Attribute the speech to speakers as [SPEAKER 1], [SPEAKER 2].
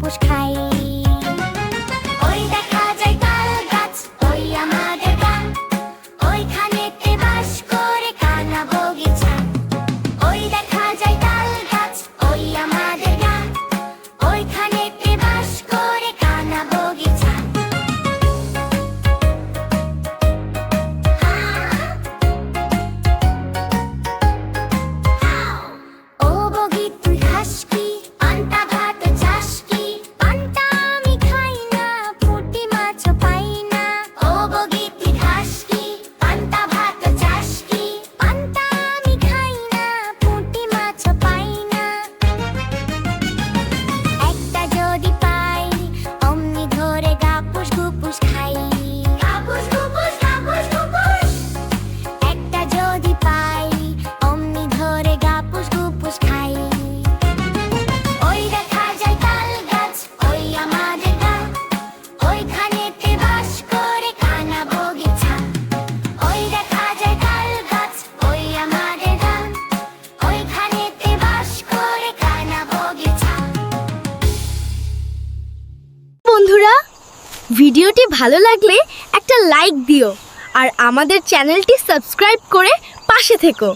[SPEAKER 1] গুপুস খাই। ওই দেখা যায় তাল গাছ, ওই আমাদের গাঁ, ওইখানেতে বাস করে কানা বগিচা। ওই দেখা যায় তাল গাছ, ওই আমাদের গাঁ, ওইখানেতে বাস করে কানা বগিচা। ও বগি তুই খাস কি? পান্তা ভাত চাস কি? পান্তা আমি খাই না, পুঁটি মাছও পাই না। ও বগি তুই খাস কি? পান্তা ভাত চাস কি? পান্তা আমি খাই না, পুঁটি মাছও পাই না। একটা যদি পাই অমনি ধরে গাপুস গুপুস খাই। গাপুস গুপুস গাপুস গুপুস। একটা যদি পাই অমনি ধরে গাপুস গুপুস খাই। ওই দেখা যায় তাল গাছ, ওই আমাদের গাঁ, ওইখানেতে বাস করে কানা বগিচা। ওই দেখা যায় তাল গাছ, ওই আমাদের গাঁ, ওইখানেতে বাস করে কানা বগিচা।
[SPEAKER 2] বন্ধুরা, ভিডিওটি ভালো লাগলে একটা লাইক দিও আর আমাদের চ্যানেলটি সাবস্ক্রাইব করে পাশে থেকো।